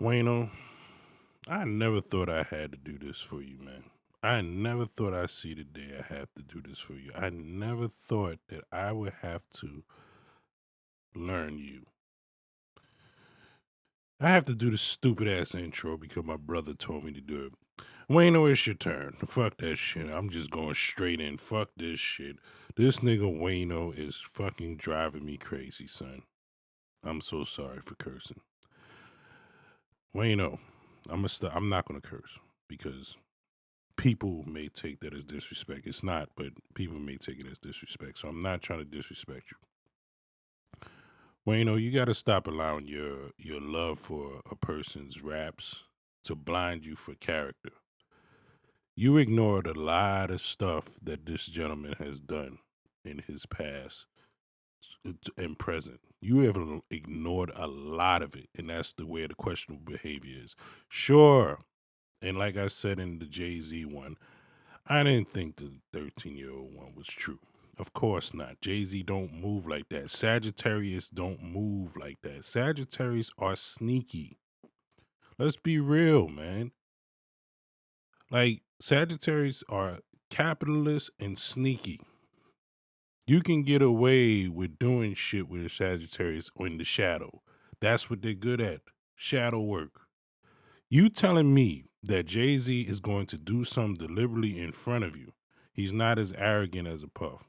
Wayno, I never thought I had to do this for you, man. I never thought I'd see the day I have to do this for you. I never thought that I would have to learn you. I have to do this stupid ass intro because my brother told me to do it. Wayno, it's your turn. Fuck that shit. I'm just going straight in. Fuck this shit. This nigga Wayno is fucking driving me crazy, son. I'm so sorry for cursing. Wayno, I'm not gonna curse because people may take that as disrespect. It's not, but people may take it as disrespect. So I'm not trying to disrespect you. Well, you got to stop allowing your love for a person's raps to blind you for character. You ignored a lot of stuff that this gentleman has done in his past and present. You have ignored a lot of it, and that's the way the questionable behavior is. Sure, and like I said in the Jay Z one, I didn't think the 13-year-old one was true. Of course not. Jay-Z don't move like that. Sagittarius don't move like that. Sagittarius are sneaky. Let's be real, man. Like, Sagittarius are capitalist and sneaky. You can get away with doing shit with a Sagittarius in the shadow. That's what they're good at. Shadow work. You telling me that Jay-Z is going to do something deliberately in front of you. He's not as arrogant as a Puff.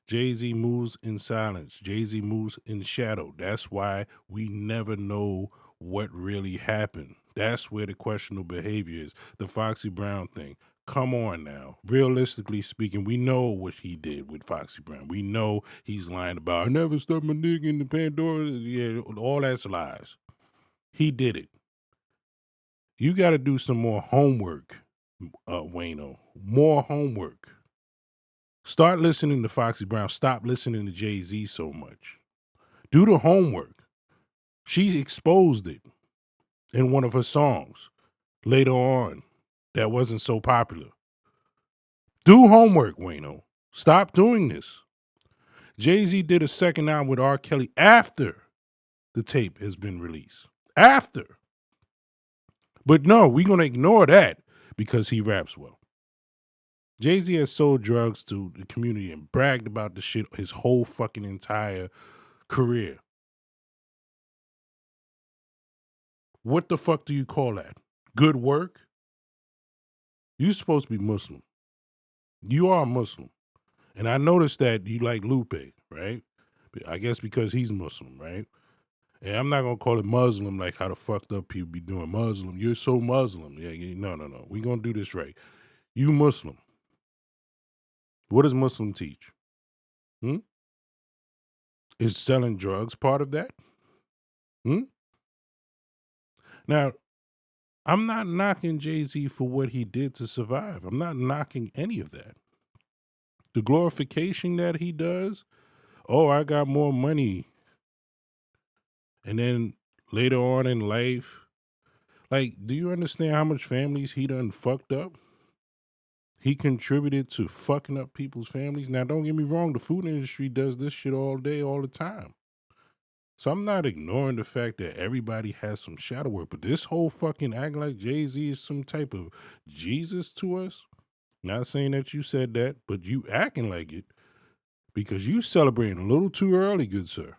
Jay-Z moves in silence. Jay-Z moves in shadow. That's why we never know what really happened. That's where the questionable behavior is. The Foxy Brown thing. Come on now. Realistically speaking, we know what he did with Foxy Brown. We know he's lying about, I never stuck my dick in the Pandora. Yeah, all that's lies. He did it. You got to do some more homework, Wayno. More homework. Start listening to Foxy Brown. Stop listening to Jay-Z so much. Do the homework. She exposed it in one of her songs later on that wasn't so popular. Do homework, Wayno. Stop doing this. Jay-Z did a second album with R. Kelly after the tape has been released. After. But no, we're going to ignore that because he raps well. Jay-Z has sold drugs to the community and bragged about the shit his whole fucking entire career. What the fuck do you call that? Good work? You're supposed to be Muslim. You are Muslim. And I noticed that you like Lupe, right? I guess because he's Muslim, right? And I'm not gonna call it Muslim like how the fucked up people be doing Muslim. You're so Muslim. Yeah, no. We're gonna do this right. You Muslim. What does Muslim teach? Hmm? Is selling drugs part of that? Hmm? Now, I'm not knocking Jay-Z for what he did to survive. I'm not knocking any of that. The glorification that he does, oh, I got more money. And then later on in life, like, do you understand how much families he done fucked up? He contributed to fucking up people's families. Now, don't get me wrong, the food industry does this shit all day, all the time. So I'm not ignoring the fact that everybody has some shadow work, but this whole fucking act like Jay-Z is some type of Jesus to us. Not saying that you said that, but you acting like it because you celebrating a little too early, good sir.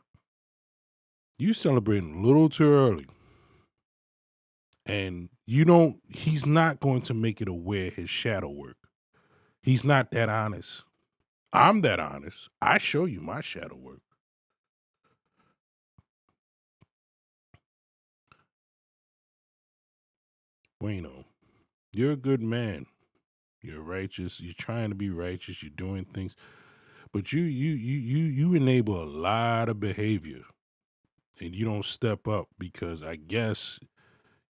You celebrating a little too early. And he's not going to make it aware his shadow work. He's not that honest. I'm that honest. I show you my shadow work. Bueno, you're a good man. You're righteous. You're trying to be righteous. You're doing things, but you enable a lot of behavior, and you don't step up because I guess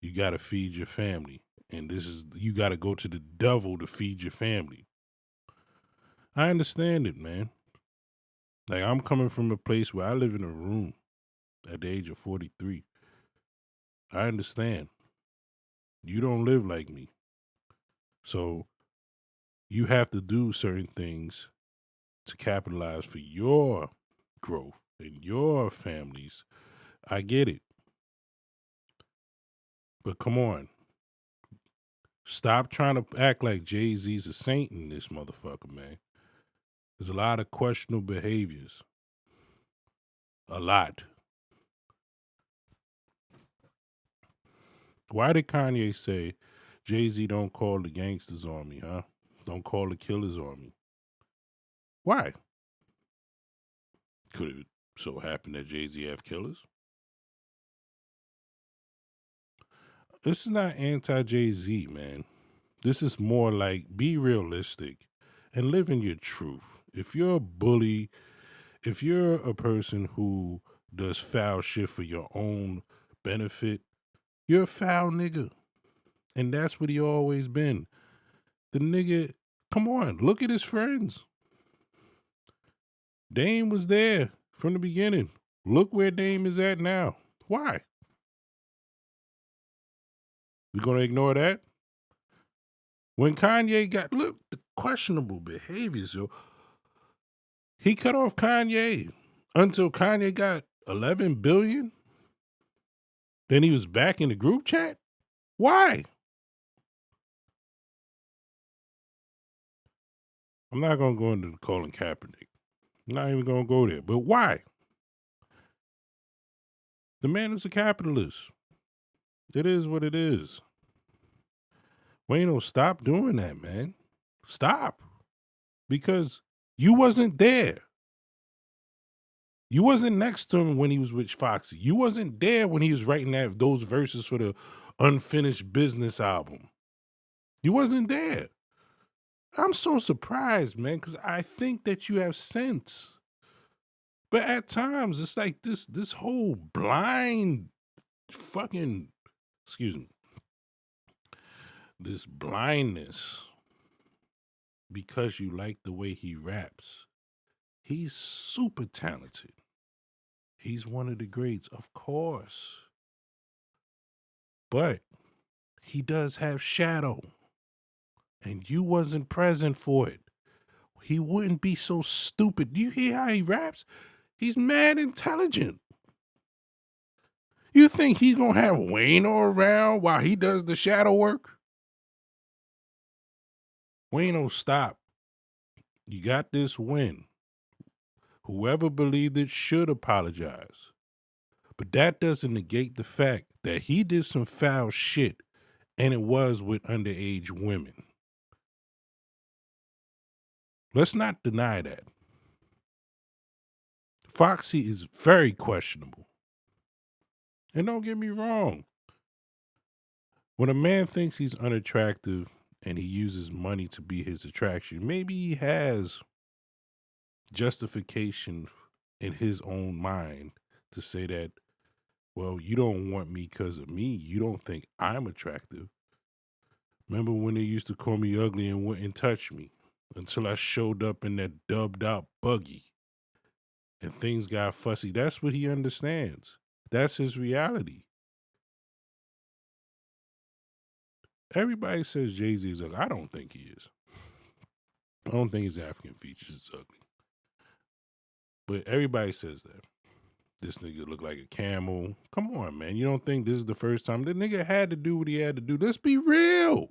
you got to feed your family, and you got to go to the devil to feed your family. I understand it, man. Like I'm coming from a place where I live in a room at the age of 43. I understand. You don't live like me. So you have to do certain things to capitalize for your growth and your families. I get it. But come on. Stop trying to act like Jay-Z's a saint in this motherfucker, man. There's a lot of questionable behaviors. A lot. Why did Kanye say, Jay-Z don't call the gangsters on me, huh? Don't call the killers on me. Why? Could it so happen that Jay-Z have killers? This is not anti-Jay-Z, man. This is more like be realistic and live in your truth. If you're a bully, if you're a person who does foul shit for your own benefit, you're a foul nigga. And that's what he always been. The nigga, come on, look at his friends. Dame was there from the beginning. Look where Dame is at now. Why? We gonna ignore that? When Kanye got, look, the questionable behaviors, yo. He cut off Kanye until Kanye got 11 billion. Then he was back in the group chat. Why? I'm not gonna go into Colin Kaepernick. I'm not even gonna go there. But why? The man is a capitalist. It is what it is. Wayno, stop doing that, man. Stop. Because you wasn't there. You wasn't next to him when he was with Foxy. You wasn't there when he was writing those verses for the Unfinished Business album. You wasn't there. I'm so surprised, man, because I think that you have sense. But at times, it's like this whole blind fucking, excuse me, this blindness because you like the way he raps. He's super talented. He's one of the greats, of course. But he does have shadow. And you wasn't present for it. He wouldn't be so stupid. Do you hear how he raps? He's mad intelligent. You think he's gonna have Wayno around while he does the shadow work? Wayno, stop. You got this win. Whoever believed it should apologize. But that doesn't negate the fact that he did some foul shit, and it was with underage women. Let's not deny that. Foxy is very questionable. And don't get me wrong. When a man thinks he's unattractive and he uses money to be his attraction, maybe he has justification in his own mind to say that, well, you don't want me because of me. You don't think I'm attractive. Remember when they used to call me ugly and wouldn't touch me until I showed up in that dubbed out buggy and things got fussy. That's what he understands. That's his reality. Everybody says Jay-Z is ugly. I don't think he is. I don't think his African features is ugly. But everybody says that. This nigga look like a camel. Come on, man. You don't think this is the first time? The nigga had to do what he had to do. Let's be real.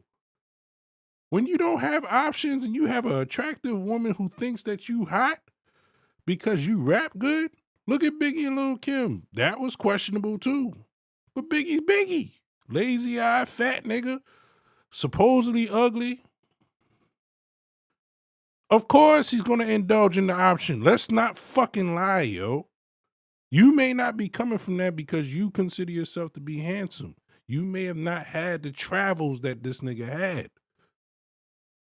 When you don't have options and you have an attractive woman who thinks that you hot because you rap good, look at Biggie and Lil' Kim. That was questionable too. But Biggie's Biggie. Lazy eye, fat nigga. Supposedly ugly. Of course he's going to indulge in the option. Let's not fucking lie, yo. You may not be coming from that because you consider yourself to be handsome. You may have not had the travels that this nigga had.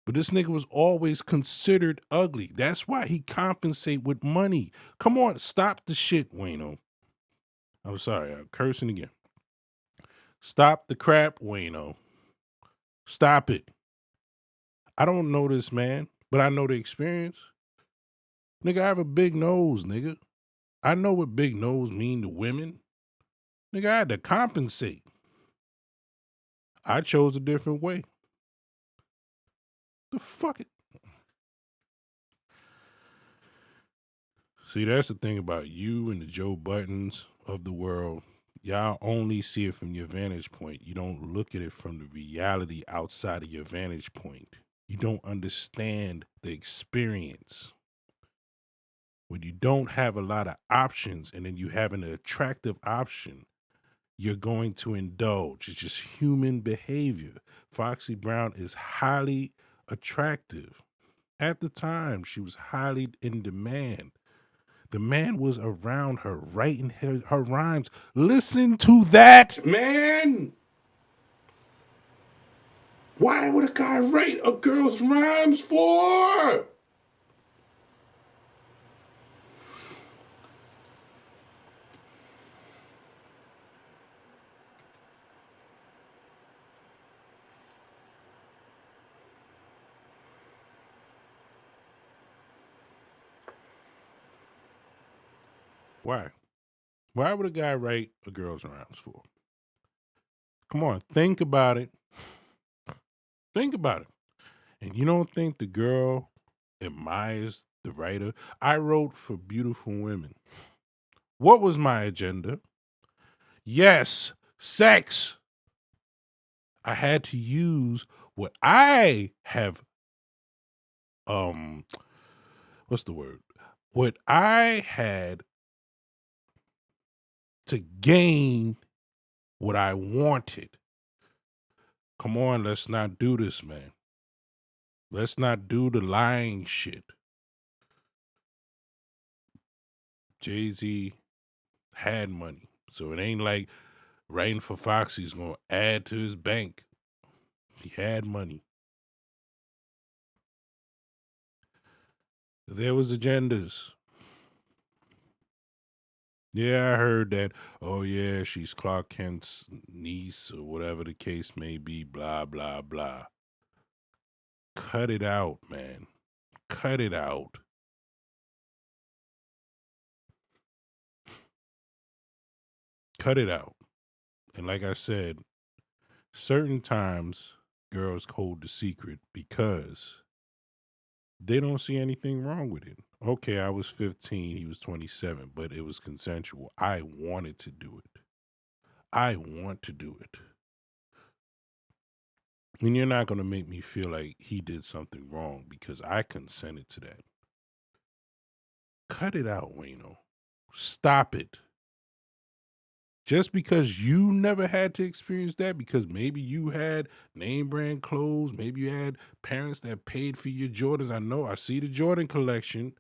But this nigga was always considered ugly. That's why he compensate with money. Come on, stop the shit, Wayno. I'm sorry, I'm cursing again. Stop the crap, Wayno. Stop it. I don't know this man, but I know the experience. Nigga, I have a big nose, nigga. I know what big nose mean to women. Nigga, I had to compensate. I chose a different way. The fuck it. See, that's the thing about you and the Joe Buttons of the world. Y'all only see it from your vantage point. You don't look at it from the reality outside of your vantage point. You don't understand the experience. When you don't have a lot of options and then you have an attractive option, you're going to indulge. It's just human behavior. Foxy Brown is highly attractive. At the time, she was highly in demand. The man was around her, writing her rhymes. Listen to that, man. Why would a guy write a girl's rhymes for? Why? Why would a guy write a girl's rhymes for? Come on, think about it. Think about it. And you don't think the girl admires the writer? I wrote for beautiful women. What was my agenda? Yes, sex. I had to use what I have what's the word? What I had to gain what I wanted. Come on, let's not do this, man. Let's not do the lying shit. Jay-Z had money. So it ain't like writing for Foxy's going to add to his bank. He had money. There was agendas. Yeah, I heard that. Oh, yeah, she's Clark Kent's niece or whatever the case may be, blah, blah, blah. Cut it out, man. Cut it out. Cut it out. And like I said, certain times girls hold the secret because they don't see anything wrong with it. Okay, I was 15, he was 27, but it was consensual. I wanted to do it. I want to do it. And you're not going to make me feel like he did something wrong because I consented to that. Cut it out, Wayno. Stop it. Just because you never had to experience that, because maybe you had name brand clothes, maybe you had parents that paid for your Jordans. I know, I see the Jordan collection.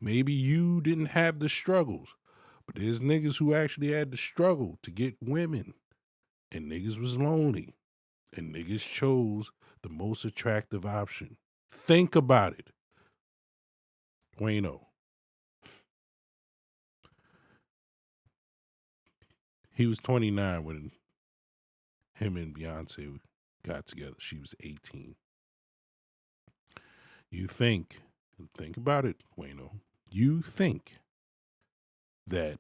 Maybe you didn't have the struggles, but there's niggas who actually had the struggle to get women, and niggas was lonely, and niggas chose the most attractive option. Think about it. Wayno. He was 29 when him and Beyonce got together. She was 18. You think about it, Wayno. You think that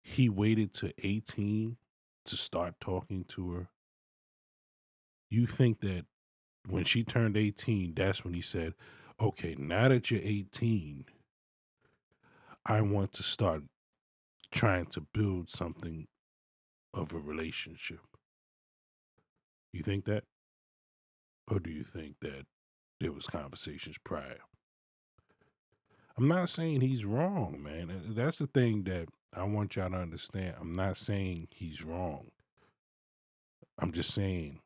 he waited to 18 to start talking to her? You think that when she turned 18, that's when he said, okay, now that you're 18, I want to start trying to build something of a relationship. You think that? Or do you think that there was conversations prior? I'm not saying he's wrong, man. That's the thing that I want y'all to understand. I'm not saying he's wrong. I'm just saying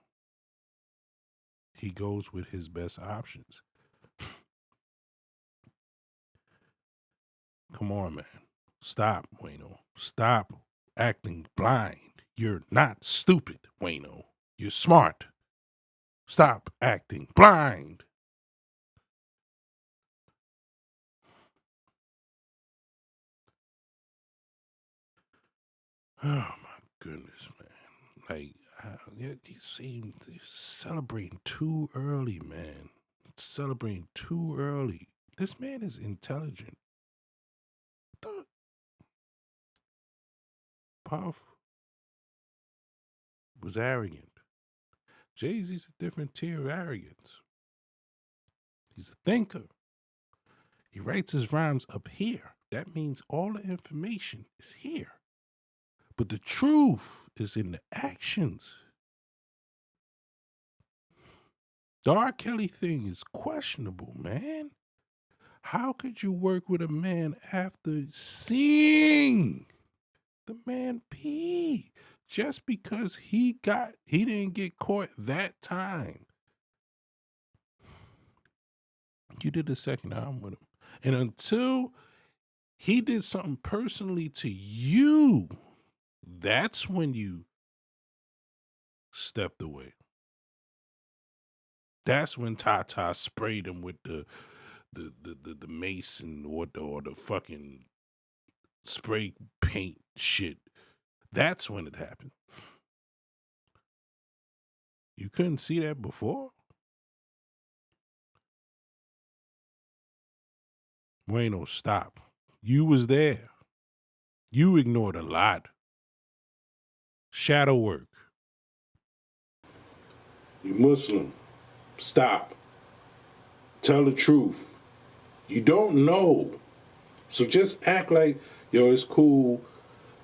he goes with his best options. Come on, man. Stop, Wayno. Stop acting blind. You're not stupid, Wayno. You're smart. Stop acting blind. Oh my goodness, man. Like, he seems celebrating too early, man. Celebrating too early. This man is intelligent. Puff was arrogant. Jay-Z's a different tier of arrogance. He's a thinker. He writes his rhymes up here. that means all the information is here. But the truth is in the actions. The R. Kelly thing is questionable, man. How could you work with a man after seeing the man pee? Just because he didn't get caught that time. You did the second album with him. And until he did something personally to you, that's when you stepped away. That's when Tata sprayed him with the mace or the fucking spray paint shit. That's when it happened. You couldn't see that before? Wayno, stop. You was there. You ignored a lot. Shadow work. You Muslim. Stop. Tell the truth. You don't know. So just act like, yo, it's cool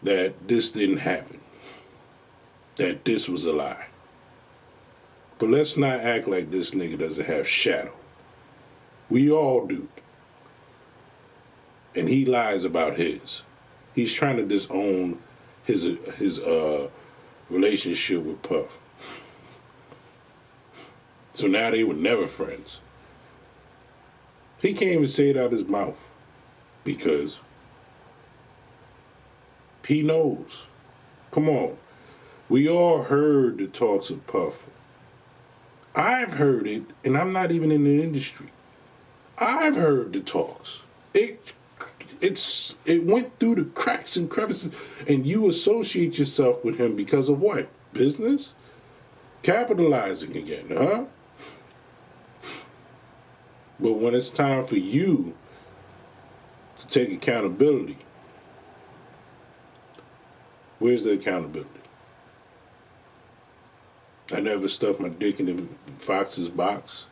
that this didn't happen. That this was a lie. But let's not act like this nigga doesn't have shadow. We all do. And he lies about his. He's trying to disown his relationship with Puff. So now they were never friends. He can't even say it out his mouth because he knows. Come on. We all heard the talks of Puff. I've heard it, and I'm not even in the industry. I've heard the talks. It went through the cracks and crevices, and you associate yourself with him because of what? Business? Capitalizing again, huh? But when it's time for you to take accountability, where's the accountability? I never stuck my dick in the fox's box.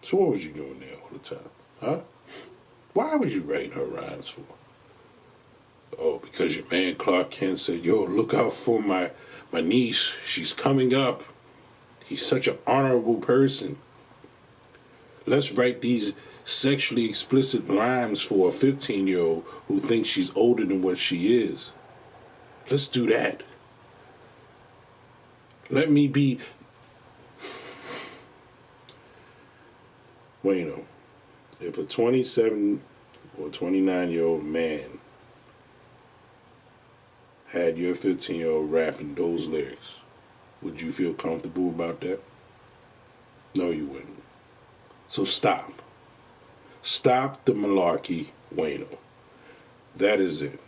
So what was you doing there all the time? Huh? Why was you writing her rhymes for? Oh, because your man Clark Kent said, yo, look out for my niece. She's coming up. He's such an honorable person. Let's write these sexually explicit rhymes for a 15-year-old who thinks she's older than what she is. Let's do that. Let me be... Wayno, if a 27 or 29-year-old man had your 15-year-old rapping those lyrics, would you feel comfortable about that? No, you wouldn't. So stop. Stop the malarkey, Wayno. That is it.